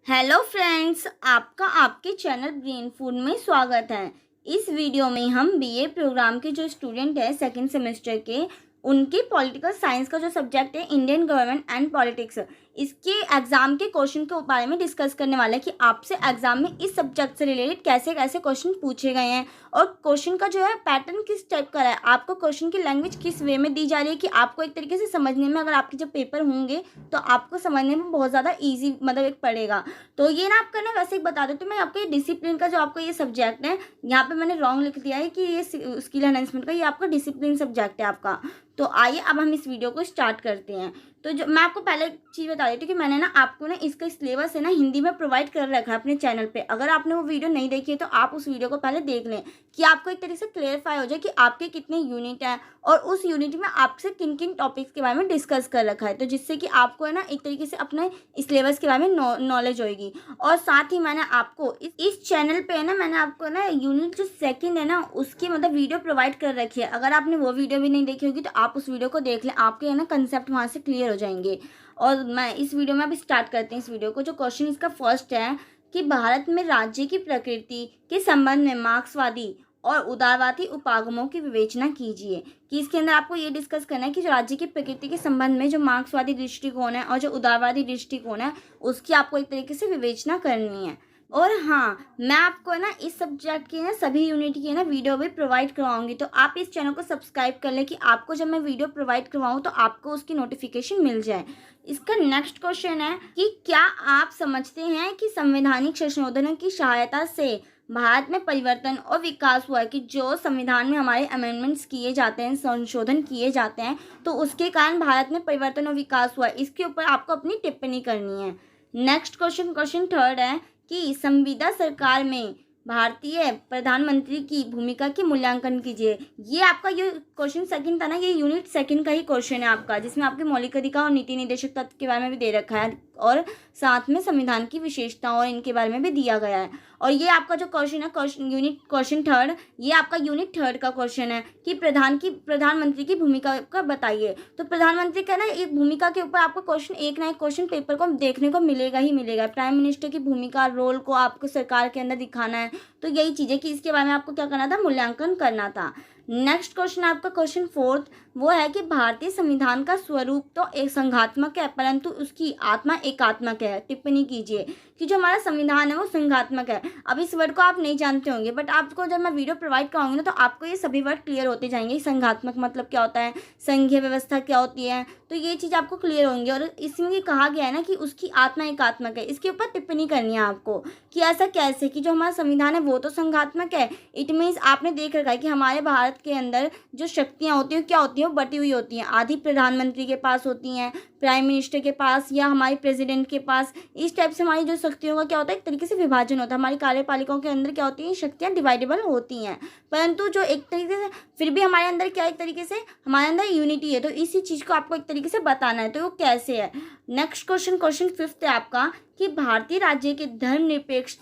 Hello friends, आपका आपके channel brain food में स्वागत है। इस वीडियो में हम बीए प्रोग्राम के जो स्टूडेंट हैं सेकंड सेमेस्टर के, उनके पॉलिटिकल साइंस का जो सब्जेक्ट है इंडियन गवर्नमेंट एंड पॉलिटिक्स, इसके एग्ज़ाम के क्वेश्चन के बारे में डिस्कस करने वाले हैं कि आपसे एग्ज़ाम में इस सब्जेक्ट से रिलेटेड कैसे कैसे क्वेश्चन पूछे गए हैं और क्वेश्चन का जो है पैटर्न किस टाइप का है, आपको क्वेश्चन की लैंग्वेज किस वे में दी जा रही है कि आपको एक तरीके से समझने में, अगर आपके जब पेपर होंगे तो आपको समझने में बहुत ज़्यादा ईजी मतलब एक पड़ेगा। तो ये ना आपका ना वैसे ही बता दें तो मैं आपको ये डिसिप्लिन का जो आपको ये सब्जेक्ट है, यहाँ पे मैंने रॉन्ग लिख दिया है कि ये स्किल एनहांसमेंट का ये आपका डिसिप्लिन सब्जेक्ट है आपका। तो आइए अब हम इस वीडियो को स्टार्ट करते हैं। तो जो मैं आपको पहले एक चीज़ बता देती हूँ कि मैंने ना आपको ना इसका सिलेबस है ना हिंदी में प्रोवाइड कर रखा है अपने चैनल पे। अगर आपने वो वीडियो नहीं देखी है तो आप उस वीडियो को पहले देख लें कि आपको एक तरीके से क्लियरफाई हो जाए कि आपके कितने यूनिट हैं और उस यूनिट में आपसे किन किन टॉपिक्स के बारे में डिस्कस कर रखा है, तो जिससे कि आपको है ना एक तरीके से अपने सिलेबस के बारे में नॉलेज होएगी। और साथ ही मैंने आपको इस चैनल पे है ना, मैंने आपको ना यूनिट जो सेकंड है ना उसकी मतलब वीडियो प्रोवाइड कर रखी है। अगर आपने वो वीडियो भी नहीं देखी होगी तो आप उस वीडियो को देख लें, आपके है ना कंसेप्ट वहाँ से क्लियर हो जाएंगे। और मैं इस वीडियो में अभी स्टार्ट करते हैं इस वीडियो को। जो क्वेश्चन इसका फर्स्ट है कि भारत में राज्य की प्रकृति के संबंध में मार्क्सवादी और उदारवादी उपागमों की विवेचना कीजिए। कि इसके अंदर आपको ये डिस्कस करना है कि जो राज्य की प्रकृति के संबंध में जो मार्क्सवादी दृष्टिकोण है और जो उदारवादी दृष्टिकोण है उसकी आपको एक तरीके से विवेचना करनी है। और हाँ, मैं आपको ना इस सब्जेक्ट की ना सभी यूनिट की ना वीडियो भी प्रोवाइड करवाऊंगी, तो आप इस चैनल को सब्सक्राइब कर लें कि आपको जब मैं वीडियो प्रोवाइड करवाऊँ तो आपको उसकी नोटिफिकेशन मिल जाए। इसका नेक्स्ट क्वेश्चन है कि क्या आप समझते हैं कि संवैधानिक संशोधनों की सहायता से भारत में परिवर्तन और विकास हुआ है? कि जो संविधान में हमारे अमेंडमेंट्स किए जाते हैं, संशोधन किए जाते हैं, तो उसके कारण भारत में परिवर्तन और विकास हुआ है। इसके ऊपर आपको अपनी टिप्पणी करनी है। नेक्स्ट क्वेश्चन थर्ड है कि संविदा सरकार में भारतीय प्रधानमंत्री की भूमिका की मूल्यांकन कीजिए। ये आपका ये क्वेश्चन सेकंड था ना, ये यूनिट सेकंड का ही क्वेश्चन है आपका, जिसमें आपके मौलिक अधिकार और नीति निर्देशक तत्व के बारे में भी दे रखा है और साथ में संविधान की विशेषताओं और इनके बारे में भी दिया गया है। और ये आपका जो क्वेश्चन है क्वेश्चन थर्ड, ये आपका यूनिट थर्ड का क्वेश्चन है कि प्रधानमंत्री की भूमिका का बताइए। तो प्रधानमंत्री का ना एक भूमिका के ऊपर आपको क्वेश्चन एक ना एक क्वेश्चन पेपर को देखने को मिलेगा ही मिलेगा। प्राइम मिनिस्टर की भूमिका, रोल को आपको सरकार के अंदर दिखाना है। तो यही चीज़ है कि इसके बारे में आपको क्या करना था, मूल्यांकन करना था। नेक्स्ट क्वेश्चन आपका क्वेश्चन फोर्थ, वो है कि भारतीय संविधान का स्वरूप तो एक संघात्मक है परंतु उसकी आत्मा एकात्मक है। टिप्पणी कीजिए कि जो हमारा संविधान है वो संघात्मक है। अब इस वर्ड को आप नहीं जानते होंगे, बट आपको जब मैं वीडियो प्रोवाइड कराऊंगी ना तो आपको ये सभी वर्ड क्लियर होते जाएंगे। संघात्मक मतलब क्या होता है, संघीय व्यवस्था क्या होती है, तो ये चीज़ आपको क्लियर होंगी। और इसमें ये कहा गया है ना कि उसकी आत्मा एकात्मक है, इसके ऊपर टिप्पणी करनी है आपको कि ऐसा कैसे कि जो हमारा संविधान है वो तो संघात्मक है। इट मीन्स आपने देख रखा है कि हमारे भारत के अंदर जो शक्तियाँ होती हैं क्या होती हैं, वो बटी हुई होती हैं। आधी प्रधानमंत्री के पास होती हैं, प्राइम मिनिस्टर के पास या हमारे प्रेसिडेंट के पास। इस टाइप से हमारी जो शक्तियों का क्या होता है, एक तरीके से विभाजन होता है। हमारी कार्यपालिकाओं के अंदर क्या होती है, शक्तियाँ डिवाइडेबल होती हैं, परंतु जो एक तरीके से फिर भी हमारे अंदर क्या एक तरीके से हमारे अंदर यूनिटी है। तो इसी चीज़ को आपको एक तरीके से बताना है, तो वो कैसे है। नेक्स्ट क्वेश्चन फिफ्थ है आपका कि भारतीय राज्य के धर्मनिरपेक्ष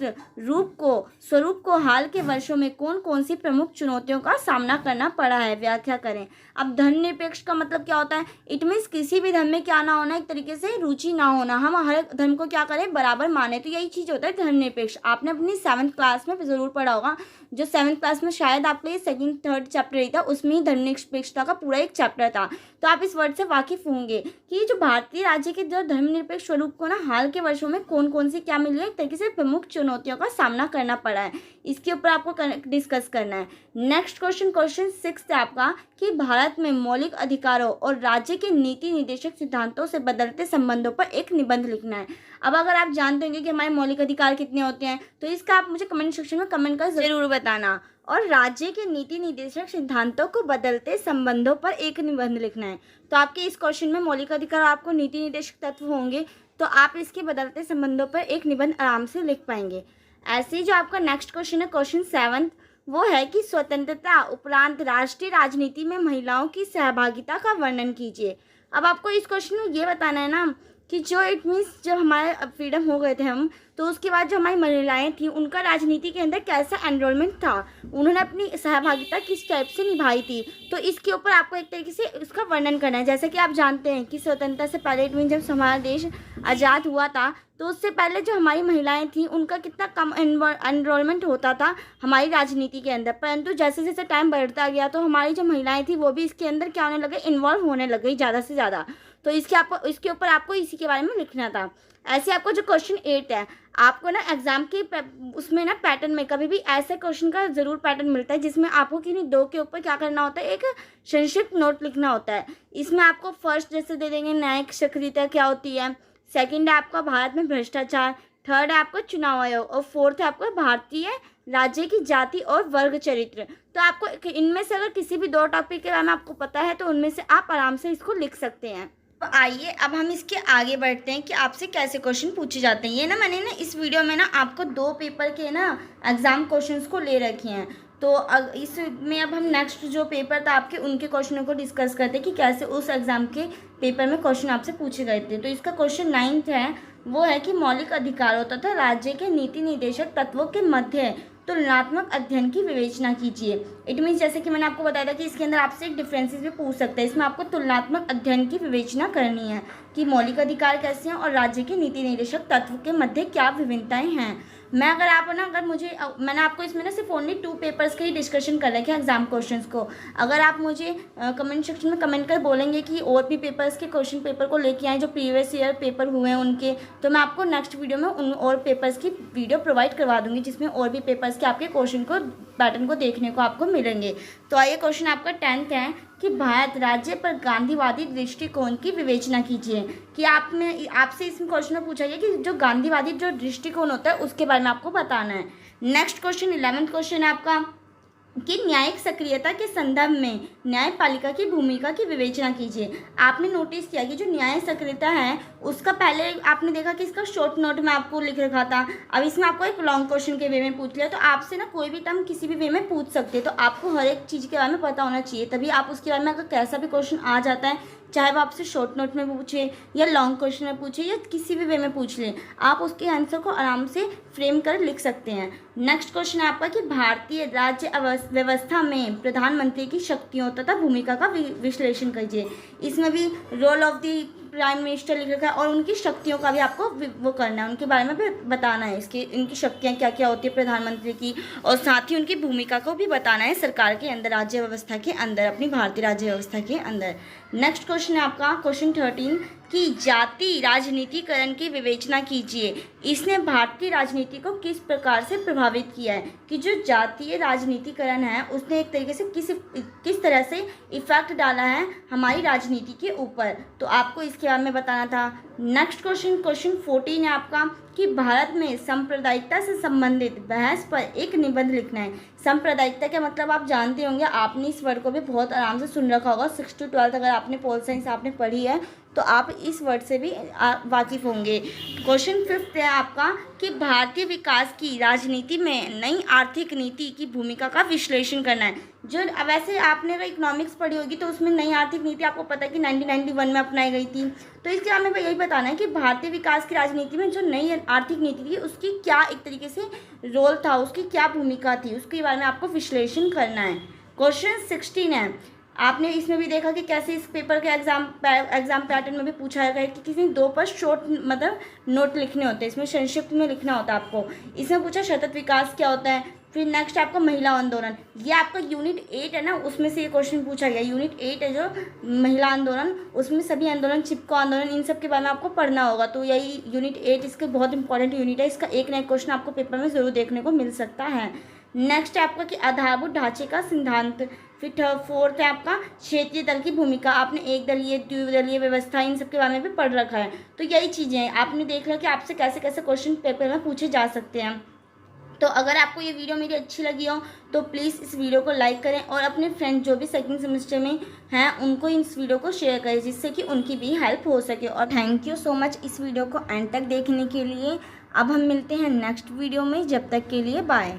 स्वरूप को हाल के वर्षों में कौन कौन सी प्रमुख चुनौतियों का सामना करना पड़ा है, व्याख्या करें। अब धर्मनिरपेक्ष का मतलब क्या होता है, इट मीन्स किसी भी धर्म में क्या ना होना, एक तरीके से रुचि ना होना, हम हर धर्म को क्या करें, बराबर माने। तो यही चीज़ होता है धर्मनिरपेक्ष। आपने अपनी 7th क्लास में ज़रूर पढ़ा होगा, जो 7th क्लास में शायद आपको ये सेकंड थर्ड चैप्टर ही था, उसमें ही धर्मनिरपेक्षता का पूरा एक चैप्टर था। तो आप इस वर्ड से वाकिफ होंगे कि जो भारतीय राज्य के जो धर्मनिरपेक्ष स्वरूप को ना हाल के वर्षों में कौन कौन सी क्या मिली है, एक तरीके से प्रमुख चुनौतियों का सामना करना पड़ा है, इसके ऊपर आपको डिस्कस करना है। नेक्स्ट क्वेश्चन सिक्स्थ है आपका कि भारत में मौलिक अधिकारों और राज्य के नीति निर्देशक सिद्धांतों से बदलते संबंधों पर एक निबंध लिखना है। अब अगर आप जानते होंगे कि हमारे मौलिक अधिकार कितने होते हैं तो इसका आप मुझे कमेंट सेक्शन में कमेंट कर जरूर बताना। और राज्य के नीति निर्देशक सिद्धांतों को बदलते संबंधों पर एक निबंध लिखना है। तो आपके इस क्वेश्चन में मौलिक अधिकार आपको नीति निर्देशक तत्व होंगे, तो आप इसके बदलते संबंधों पर एक निबंध आराम से लिख पाएंगे। ऐसे ही जो आपका नेक्स्ट क्वेश्चन है क्वेश्चन 7, वो है कि स्वतंत्रता उपरांत राष्ट्रीय राजनीति में महिलाओं की सहभागिता का वर्णन कीजिए। अब आपको इस क्वेश्चन में ये बताना है ना कि जो इट मीन्स जब हमारे फ्रीडम हो गए थे हम, तो उसके बाद जो हमारी महिलाएं थी उनका राजनीति के अंदर कैसा एनरोलमेंट था, उन्होंने अपनी सहभागिता किस टाइप से निभाई थी। तो इसके ऊपर आपको एक तरीके से उसका वर्णन करना है। जैसे कि आप जानते हैं कि स्वतंत्रता से पहले इट मीन जब हमारा देश आज़ाद हुआ था, तो उससे पहले जो हमारी महिलाएं थी उनका कितना कम एनरोलमेंट होता था हमारी राजनीति के अंदर। परंतु जैसे जैसे टाइम बढ़ता गया तो हमारी जो महिलाएं थी वो भी इसके अंदर क्या होने लगे, इन्वॉल्व होने लग गई ज़्यादा से ज़्यादा। तो इसके ऊपर आपको इसी के बारे में लिखना था। ऐसे आपको जो क्वेश्चन 8 है, आपको ना एग्जाम के उसमें ना पैटर्न में कभी भी ऐसे क्वेश्चन का ज़रूर पैटर्न मिलता है जिसमें आपको किन्हीं दो के ऊपर क्या करना होता है, एक संक्षिप्त नोट लिखना होता है। इसमें आपको फर्स्ट जैसे दे देंगे न्यायिक सक्रियता क्या होती है, सेकंड है आपका भारत में भ्रष्टाचार, थर्ड है आपका चुनाव आयोग, और फोर्थ है आपका भारतीय राज्य की जाति और वर्ग चरित्र। तो आपको इनमें से अगर किसी भी दो टॉपिक के बारे में आपको पता है तो उनमें से आप आराम से इसको लिख सकते हैं। तो आइए अब हम इसके आगे बढ़ते हैं कि आपसे कैसे क्वेश्चन पूछे जाते हैं। ये ना मैंने ना इस वीडियो में ना आपको 2 पेपर के ना एग्ज़ाम क्वेश्चंस को ले रखे हैं। तो इसमें अब हम नेक्स्ट जो पेपर था आपके उनके क्वेश्चनों को डिस्कस करते हैं कि कैसे उस एग्ज़ाम के पेपर में क्वेश्चन आपसे पूछे गए थे। तो इसका क्वेश्चन 9th है, वो है कि मौलिक अधिकारों तथा राज्य के नीति निर्देशक तत्वों के मध्य तुलनात्मक अध्ययन की विवेचना कीजिए। इट मीन्स जैसे कि मैंने आपको बताया था कि इसके अंदर आपसे एक डिफरेंसेस भी पूछ सकते हैं। इसमें आपको तुलनात्मक अध्ययन की विवेचना करनी है कि मौलिक अधिकार कैसे हैं और राज्य के नीति निर्देशक तत्व के मध्य क्या विभिन्नताएं हैं। मैंने आपको इसमें ना सिर्फ ओनली 2 पेपर्स के ही डिस्कशन कर रखे हैं एग्जाम क्वेश्चंस को। अगर आप मुझे कमेंट सेक्शन में कमेंट कर बोलेंगे कि और भी पेपर्स के क्वेश्चन पेपर को लेके आए जो प्रीवियस ईयर पेपर हुए हैं उनके, तो मैं आपको नेक्स्ट वीडियो में उन और पेपर्स की वीडियो प्रोवाइड करवा दूंगी जिसमें और भी पेपर्स के आपके क्वेश्चन को पैटर्न को देखने को आपको मिलेंगे। तो आइए क्वेश्चन आपका 10th है कि भारत राज्य पर गांधीवादी दृष्टिकोण की विवेचना कीजिए। कि आपसे इसमें क्वेश्चन में पूछा गया कि जो गांधीवादी जो दृष्टिकोण होता है उसके बारे में आपको बताना है। नेक्स्ट क्वेश्चन 11th क्वेश्चन है आपका कि न्यायिक सक्रियता के संदर्भ में न्यायपालिका की भूमिका की विवेचना कीजिए। आपने नोटिस किया कि जो न्याय सक्रियता है उसका पहले आपने देखा कि इसका शॉर्ट नोट में आपको लिख रखा था, अब इसमें आपको एक लॉन्ग क्वेश्चन के वे में पूछ लिया। तो आपसे ना कोई भी टर्म किसी भी वे में पूछ सकते हैं, तो आपको हर एक चीज़ के बारे में पता होना चाहिए, तभी आप उसके बारे में अगर कैसा भी क्वेश्चन आ जाता है, चाहे वो आपसे शॉर्ट नोट में पूछे या लॉन्ग क्वेश्चन में पूछे या किसी भी वे में पूछ ले, आप उसके आंसर को आराम से फ्रेम कर लिख सकते हैं। नेक्स्ट क्वेश्चन है आपका कि भारतीय राज्य व्यवस्था में प्रधानमंत्री की शक्तियों तथा भूमिका का विश्लेषण कीजिए। इसमें भी role of the prime minister लिख रखा है और उनकी शक्तियों का भी आपको वो करना है, उनके बारे में भी बताना है, इनकी शक्तियाँ क्या क्या होती है प्रधानमंत्री की, और साथ ही उनकी भूमिका को भी बताना है सरकार के अंदर, राज्य व्यवस्था के अंदर, अपनी भारतीय राज्य व्यवस्था के अंदर। नेक्स्ट क्वेश्चन है आपका क्वेश्चन 13 कि जाति राजनीतिकरण की विवेचना कीजिए। इसने भारतीय राजनीति को किस प्रकार से प्रभावित किया है। कि जो जातीय राजनीतिकरण है उसने एक तरीके से किस तरह से इफेक्ट डाला है हमारी राजनीति के ऊपर, तो आपको इसके बारे में बताना था। नेक्स्ट क्वेश्चन 14 है आपका कि भारत में सांप्रदायिकता से संबंधित बहस पर एक निबंध लिखना है। सांप्रदायिकता का मतलब आप जानते होंगे, आपने इस वर्ड को भी बहुत आराम से सुन रखा होगा 6 to 12 अगर आपने पोल साइंस आपने पढ़ी है तो आप इस वर्ड से भी वाकिफ़ होंगे। क्वेश्चन 5 है आपका कि भारतीय विकास की राजनीति में नई आर्थिक नीति की भूमिका का विश्लेषण करना है। जो वैसे आपने अगर इकोनॉमिक्स पढ़ी होगी तो उसमें नई आर्थिक नीति आपको पता है कि 1991 में अपनाई गई थी। तो इसके बारे में यही बताना है कि भारतीय विकास की राजनीति में जो नई आर्थिक नीति थी उसकी क्या एक तरीके से रोल था, उसकी क्या भूमिका थी, उसके बारे में आपको विश्लेषण करना है। क्वेश्चन 16 है, आपने इसमें भी देखा कि कैसे इस पेपर के एग्जाम पैटर्न में भी पूछा गया कि किसी 2 पर शॉर्ट मतलब नोट लिखने होते हैं, इसमें संक्षिप्त में लिखना होता है आपको। इसमें पूछा सतत विकास क्या होता है। फिर नेक्स्ट आपका महिला आंदोलन, ये आपका यूनिट 8 है ना, उसमें से ये क्वेश्चन पूछा गया। यूनिट 8 है जो महिला आंदोलन, उसमें सभी आंदोलन, चिपको आंदोलन, इन सब के बारे में आपको पढ़ना होगा। तो यही यूनिट 8 इसके बहुत इंपॉर्टेंट यूनिट है, इसका एक ना एक क्वेश्चन आपको पेपर में ज़रूर देखने को मिल सकता है। नेक्स्ट है आपका कि आधारभूत ढांचे का सिद्धांत। फिर 4th है आपका क्षेत्रीय दल की भूमिका, आपने एक दलीय द्विदलीय व्यवस्था इन सब के बारे में भी पढ़ रखा है। तो यही चीज़ें हैं, आपने देख लिया कि आपसे कैसे कैसे क्वेश्चन पेपर में पूछे जा सकते हैं। तो अगर आपको ये वीडियो मेरी अच्छी लगी हो तो प्लीज़ इस वीडियो को लाइक करें और अपने फ्रेंड जो भी सेकंड सेमेस्टर में हैं उनको इस वीडियो को शेयर करें जिससे कि उनकी भी हेल्प हो सके। और थैंक यू सो मच इस वीडियो को एंड तक देखने के लिए। अब हम मिलते हैं नेक्स्ट वीडियो में, जब तक के लिए बाय।